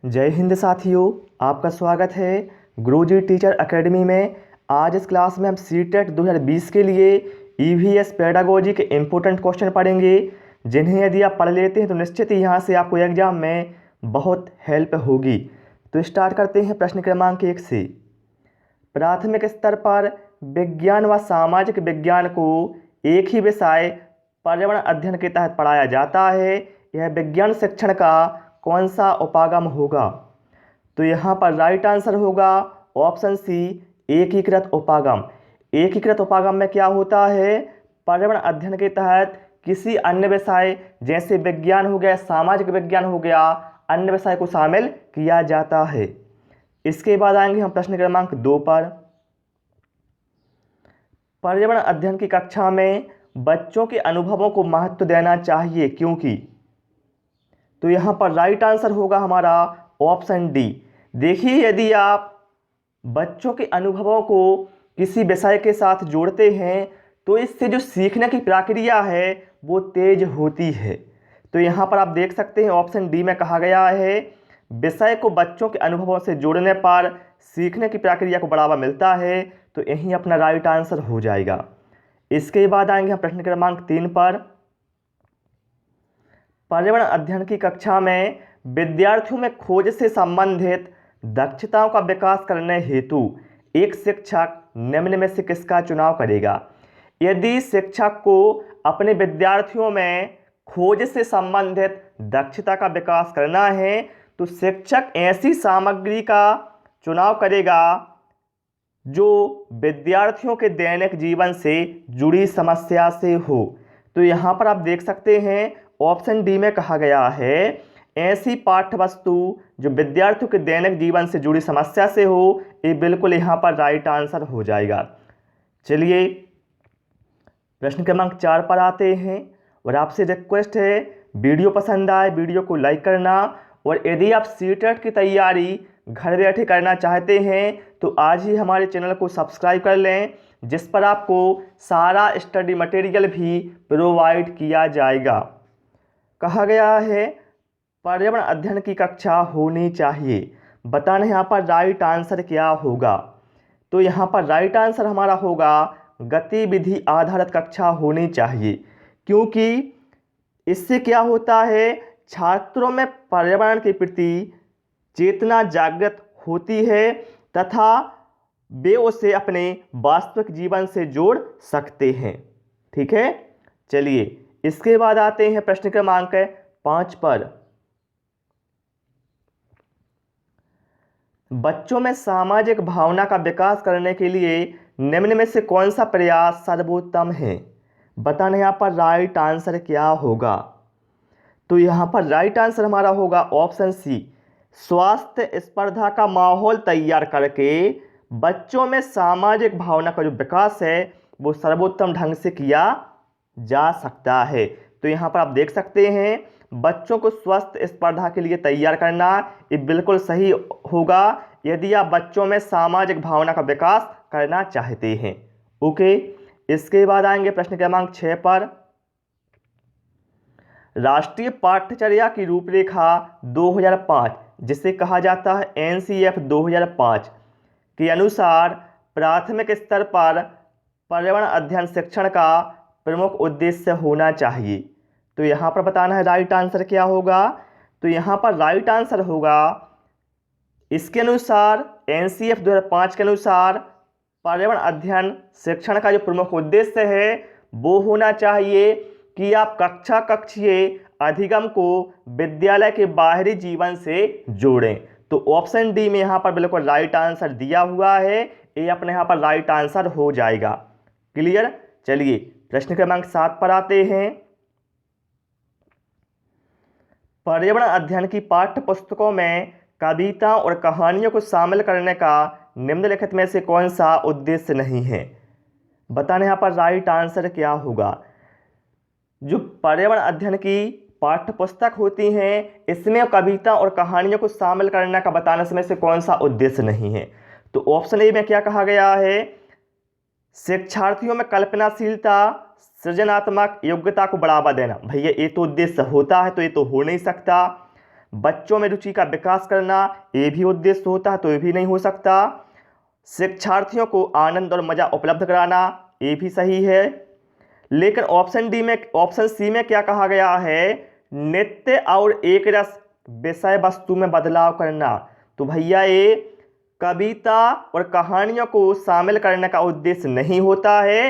जय हिंद साथियों, आपका स्वागत है गुरुजी टीचर एकेडमी में। आज इस क्लास में हम सीटेट 2020 के लिए ईवीएस पेडागोजी के इम्पोर्टेंट क्वेश्चन पढ़ेंगे, जिन्हें यदि आप पढ़ लेते हैं तो निश्चित ही यहाँ से आपको एग्जाम में बहुत हेल्प होगी। तो स्टार्ट करते हैं प्रश्न क्रमांक 1 से। प्राथमिक स्तर पर विज्ञान व सामाजिक विज्ञान को एक ही विषय पर्यावरण अध्ययन के तहत पढ़ाया जाता है। यह विज्ञान शिक्षण का कौन सा उपागम होगा? तो यहाँ पर राइट आंसर होगा ऑप्शन सी, एकीकृत उपागम। एकीकृत उपागम में क्या होता है? पर्यावरण अध्ययन के तहत किसी अन्य विषय जैसे विज्ञान हो गया, सामाजिक विज्ञान हो गया, अन्य विषय को शामिल किया जाता है। इसके बाद आएंगे हम प्रश्न क्रमांक 2 पर। पर्यावरण अध्ययन की कक्षा में बच्चों के अनुभवों को महत्व देना चाहिए, क्योंकि? तो यहाँ पर राइट आंसर होगा हमारा ऑप्शन डी। देखिए, यदि आप बच्चों के अनुभवों को किसी विषय के साथ जोड़ते हैं तो इससे जो सीखने की प्रक्रिया है वो तेज होती है। तो यहाँ पर आप देख सकते हैं ऑप्शन डी में कहा गया है विषय को बच्चों के अनुभवों से जोड़ने पर सीखने की प्रक्रिया को बढ़ावा मिलता है। तो यही अपना राइट आंसर हो जाएगा। इसके बाद आएंगे हम प्रश्न क्रमांक 3 पर। पर्यावरण अध्ययन की कक्षा में विद्यार्थियों में खोज से संबंधित दक्षताओं का विकास करने हेतु एक शिक्षक निम्न में से किसका चुनाव करेगा? यदि शिक्षक को अपने विद्यार्थियों में खोज से संबंधित दक्षता का विकास करना है तो शिक्षक ऐसी सामग्री का चुनाव करेगा जो विद्यार्थियों के दैनिक जीवन से जुड़ी समस्या से हो। तो यहाँ पर आप देख सकते हैं ऑप्शन डी में कहा गया है ऐसी पाठ्य वस्तु जो विद्यार्थियों के दैनिक जीवन से जुड़ी समस्या से हो। ये बिल्कुल यहाँ पर राइट आंसर हो जाएगा। चलिए प्रश्न क्रमांक 4 पर आते हैं और आपसे रिक्वेस्ट है वीडियो पसंद आए वीडियो को लाइक करना, और यदि आप सीटेट की तैयारी घर बैठे करना चाहते हैं तो आज ही हमारे चैनल को सब्सक्राइब कर लें, जिस पर आपको सारा स्टडी मटेरियल भी प्रोवाइड किया जाएगा। कहा गया है पर्यावरण अध्ययन की कक्षा होनी चाहिए। बताना यहाँ पर राइट आंसर क्या होगा? तो यहाँ पर राइट आंसर हमारा होगा गतिविधि आधारित कक्षा होनी चाहिए, क्योंकि इससे क्या होता है छात्रों में पर्यावरण के प्रति चेतना जागृत होती है तथा वे उसे अपने वास्तविक जीवन से जोड़ सकते हैं। ठीक है, चलिए इसके बाद आते हैं प्रश्न क्रमांक 5 पर। बच्चों में सामाजिक भावना का विकास करने के लिए निम्न में से कौन सा प्रयास सर्वोत्तम है? बताना यहाँ पर राइट आंसर क्या होगा? तो यहाँ पर राइट आंसर हमारा होगा ऑप्शन सी, स्वास्थ्य स्पर्धा का माहौल तैयार करके बच्चों में सामाजिक भावना का जो विकास है वो सर्वोत्तम ढंग से किया जा सकता है। तो यहाँ पर आप देख सकते हैं बच्चों को स्वस्थ स्पर्धा के लिए तैयार करना ये बिल्कुल सही होगा यदि आप बच्चों में सामाजिक भावना का विकास करना चाहते हैं। ओके, इसके बाद आएंगे प्रश्न क्रमांक 6 पर। राष्ट्रीय पाठ्यचर्या की रूपरेखा 2005, जिसे कहा जाता है एनसीएफ 2005 के अनुसार प्राथमिक स्तर पर पर्यावरण अध्ययन शिक्षण का प्रमुख उद्देश्य होना चाहिए। तो यहाँ पर बताना है राइट आंसर क्या होगा? तो यहाँ पर राइट आंसर होगा इसके अनुसार एनसीएफ 2005 के अनुसार पर्यावरण अध्ययन शिक्षण का जो प्रमुख उद्देश्य है वो होना चाहिए कि आप कक्षीय अधिगम को विद्यालय के बाहरी जीवन से जोड़ें। तो ऑप्शन डी में यहाँ पर बिल्कुल राइट आंसर दिया हुआ है, ये अपने यहाँ पर राइट आंसर हो जाएगा। क्लियर? चलिए प्रश्न क्रमांक 7 पर आते हैं। पर्यावरण अध्ययन की पाठ्य पुस्तकों में कविताओं और कहानियों को शामिल करने का निम्नलिखित में से कौन सा उद्देश्य नहीं है? बताना यहाँ पर राइट आंसर क्या होगा? जो पर्यावरण अध्ययन की पाठ्य पुस्तक होती हैं इसमें कविता और कहानियों को शामिल करने का बताने में से कौन सा उद्देश्य नहीं है? तो ऑप्शन ए में क्या कहा गया है? शिक्षार्थियों में कल्पनाशीलता, सृजनात्मक योग्यता को बढ़ावा देना। भैया ये तो उद्देश्य होता है तो ये तो हो नहीं सकता। बच्चों में रुचि का विकास करना, ये भी उद्देश्य होता है, तो ये भी नहीं हो सकता। शिक्षार्थियों को आनंद और मजा उपलब्ध कराना, ये भी सही है। लेकिन ऑप्शन सी में क्या कहा गया है, नित्य और एक रस विषय वस्तु में बदलाव करना। तो भैया ये कविता और कहानियों को शामिल करने का उद्देश्य नहीं होता है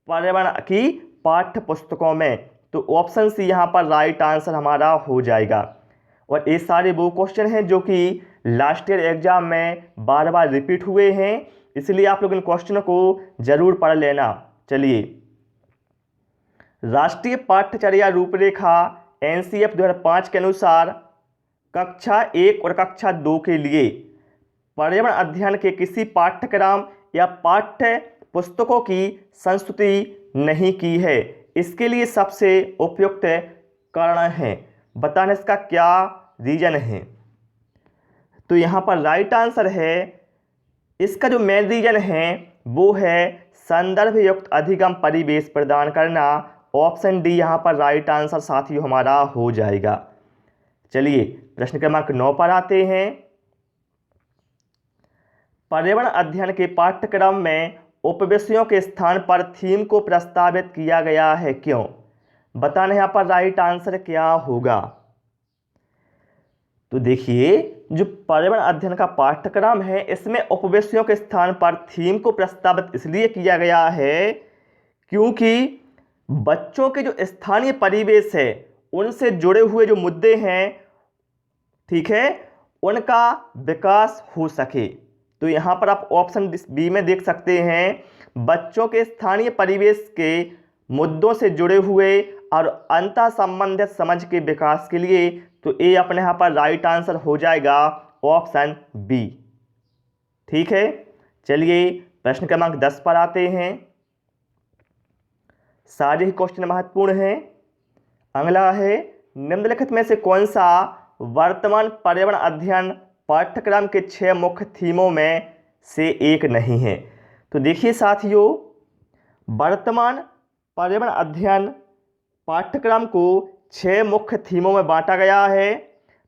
पर्यावरण की पाठ्य पुस्तकों में। तो ऑप्शन सी यहाँ पर राइट आंसर हमारा हो जाएगा। और ये सारे वो क्वेश्चन हैं जो कि लास्ट ईयर एग्जाम में बार बार रिपीट हुए हैं, इसलिए आप लोग इन क्वेश्चनों को जरूर पढ़ लेना। चलिए, राष्ट्रीय पाठ्यचर्या रूपरेखा एनसीएफ 2005 के अनुसार कक्षा 1 और कक्षा 2 के लिए पर्यावरण अध्ययन के किसी पाठ्यक्रम या पाठ्य पुस्तकों की संस्तुति नहीं की है। इसके लिए सबसे उपयुक्त कारण है, बताना इसका क्या रीजन है। तो यहाँ पर राइट आंसर है, इसका जो मेन रीजन है वो है संदर्भ युक्त अधिगम परिवेश प्रदान करना। ऑप्शन डी यहाँ पर राइट आंसर साथियों हमारा हो जाएगा। चलिए प्रश्न क्रमांक 9 पर आते हैं। पर्यावरण अध्ययन के पाठ्यक्रम में उपविषयों के स्थान पर थीम को प्रस्तावित किया गया है, क्यों? बताना यहाँ पर राइट आंसर क्या होगा। तो देखिए, जो पर्यावरण अध्ययन का पाठ्यक्रम है इसमें उपविषयों के स्थान पर थीम को प्रस्तावित इसलिए किया गया है क्योंकि बच्चों के जो स्थानीय परिवेश है उनसे जुड़े हुए जो मुद्दे हैं, ठीक है, उनका विकास हो सके। तो यहाँ पर आप ऑप्शन बी में देख सकते हैं, बच्चों के स्थानीय परिवेश के मुद्दों से जुड़े हुए और अंतः संबंधित समझ के विकास के लिए। तो ये अपने यहाँ पर राइट आंसर हो जाएगा ऑप्शन बी। ठीक है, चलिए प्रश्न क्रमांक 10 पर आते हैं। सारे ही क्वेश्चन महत्वपूर्ण हैं। अगला है, निम्नलिखित में से कौन सा वर्तमान पर्यावरण अध्ययन पाठ्यक्रम के 6 मुख्य थीमों में से एक नहीं है। तो देखिए साथियों, वर्तमान पर्यावरण अध्ययन पाठ्यक्रम को 6 मुख्य थीमों में बांटा गया है।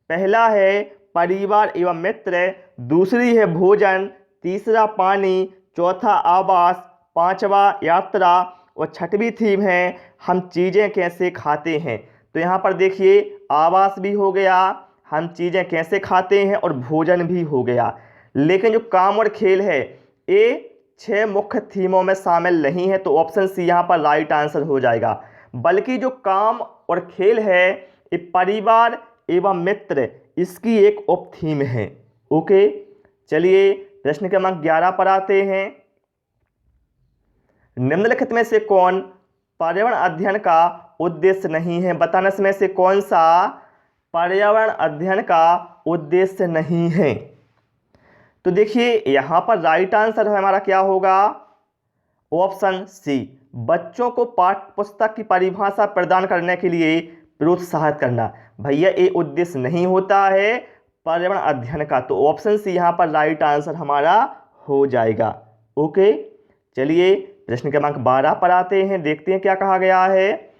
पहला है परिवार एवं मित्र, दूसरी है भोजन, तीसरा पानी, चौथा आवास, पांचवा यात्रा और छठवीं थीम है हम चीज़ें कैसे खाते हैं। तो यहाँ पर देखिए, आवास भी हो गया, हम चीज़ें कैसे खाते हैं और भोजन भी हो गया। लेकिन जो काम और खेल है ये 6 मुख्य थीमों में शामिल नहीं है। तो ऑप्शन सी यहाँ पर राइट आंसर हो जाएगा। बल्कि जो काम और खेल है ये परिवार एवं मित्र इसकी एक उप थीम है। ओके, चलिए प्रश्न क्रमांक 11 पर आते हैं। निम्नलिखित में से कौन पर्यावरण अध्ययन का उद्देश्य नहीं है। बताना इसमें से कौन सा पर्यावरण अध्ययन का उद्देश्य नहीं है। तो देखिए, यहाँ पर राइट आंसर हमारा क्या होगा, ऑप्शन सी, बच्चों को पाठ्य पुस्तक की परिभाषा प्रदान करने के लिए प्रोत्साहित करना। भैया ये उद्देश्य नहीं होता है पर्यावरण अध्ययन का। तो ऑप्शन सी यहाँ पर राइट आंसर हमारा हो जाएगा। ओके, चलिए प्रश्न क्रमांक 12 पर आते हैं। देखते हैं क्या कहा गया है।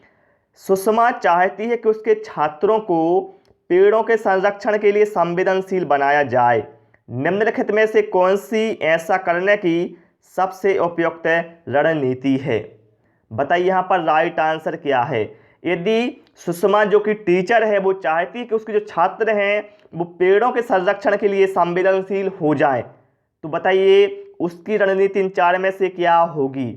सुषमा चाहती है कि उसके छात्रों को पेड़ों के संरक्षण के लिए संवेदनशील बनाया जाए। निम्नलिखित में से कौन सी ऐसा करने की सबसे उपयुक्त रणनीति है। बताइए यहाँ पर राइट आंसर क्या है। यदि सुषमा जो कि टीचर है वो चाहती है कि उसके जो छात्र हैं वो पेड़ों के संरक्षण के लिए संवेदनशील हो जाएं, तो बताइए उसकी रणनीति इन 4 में से क्या होगी।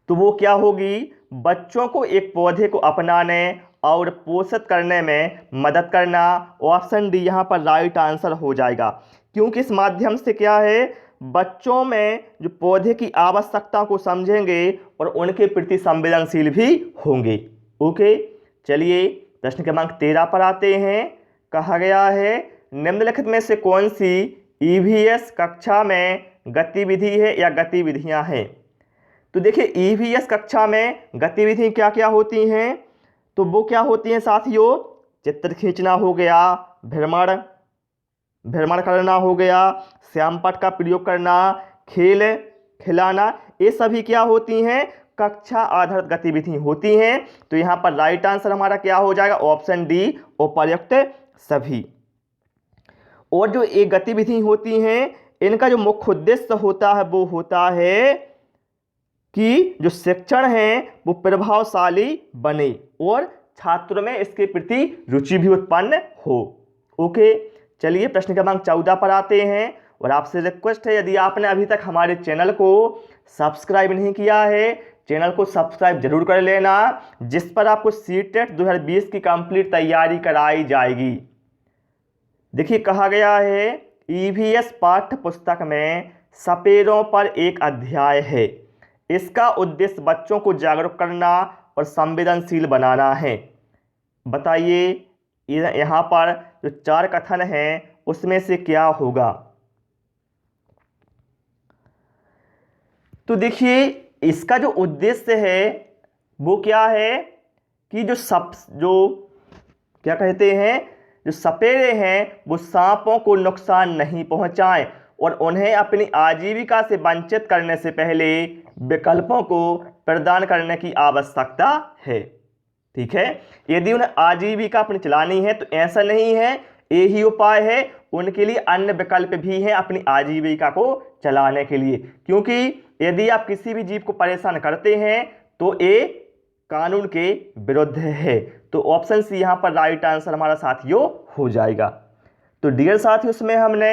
तो वो क्या होगी, बच्चों को एक पौधे को अपनाने और पोषित करने में मदद करना। ऑप्शन डी यहाँ पर राइट आंसर हो जाएगा, क्योंकि इस माध्यम से क्या है, बच्चों में जो पौधे की आवश्यकता को समझेंगे और उनके प्रति संवेदनशील भी होंगे। ओके, चलिए प्रश्न क्रमांक 13 पर आते हैं। कहा गया है, निम्नलिखित में से कौन सी ईवीएस कक्षा में गतिविधि है या गतिविधियां हैं। तो देखिए, ईवीएस कक्षा में गतिविधि क्या क्या होती हैं। तो वो क्या होती हैं साथियों, चित्र खींचना हो गया, भ्रमण करना हो गया, श्यामपट्ट का प्रयोग करना, खेल खिलाना, ये सभी क्या होती हैं, कक्षा आधारित गतिविधि होती हैं। तो यहाँ पर राइट आंसर हमारा क्या हो जाएगा, ऑप्शन डी उपर्युक्त सभी। और जो ये गतिविधि होती हैं, इनका जो मुख्य उद्देश्य होता है वो होता है कि जो शिक्षण है वो प्रभावशाली बने और छात्रों में इसके प्रति रुचि भी उत्पन्न हो। ओके, चलिए प्रश्न क्रमांक 14 पर आते हैं। और आपसे रिक्वेस्ट है, यदि आपने अभी तक हमारे चैनल को सब्सक्राइब नहीं किया है, चैनल को सब्सक्राइब जरूर कर लेना, जिस पर आपको सीटेट 2020 की कंप्लीट तैयारी कराई जाएगी। देखिए, कहा गया है ईवीएस पाठ्य पुस्तक में सपेरों पर एक अध्याय है। इसका उद्देश्य बच्चों को जागरूक करना और संवेदनशील बनाना है। बताइए यहाँ पर जो 4 कथन हैं उसमें से क्या होगा। तो देखिए, इसका जो उद्देश्य है वो क्या है कि जो क्या कहते हैं, जो सपेरे हैं वो सांपों को नुकसान नहीं पहुंचाएं और उन्हें अपनी आजीविका से वंचित करने से पहले विकल्पों को प्रदान करने की आवश्यकता है। ठीक है, यदि उन्हें आजीविका अपनी चलानी है तो ऐसा नहीं है यही उपाय है, उनके लिए अन्य विकल्प भी हैं अपनी आजीविका को चलाने के लिए। क्योंकि यदि आप किसी भी जीव को परेशान करते हैं तो ये कानून के विरुद्ध है। तो ऑप्शन सी यहाँ पर राइट आंसर हमारा साथियों हो जाएगा। तो डियर साथियों, उसमें हमने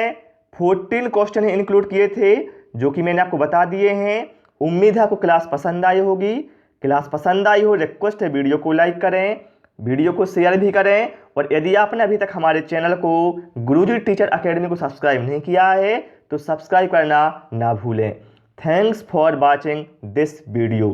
14 क्वेश्चन इंक्लूड किए थे जो कि मैंने आपको बता दिए हैं। उम्मीद है आपको क्लास पसंद आई होगी। क्लास पसंद आई हो, रिक्वेस्ट है वीडियो को लाइक करें, वीडियो को शेयर भी करें। और यदि आपने अभी तक हमारे चैनल को गुरुजी टीचर अकेडमी को सब्सक्राइब नहीं किया है तो सब्सक्राइब करना ना भूलें। Thanks for watching this video.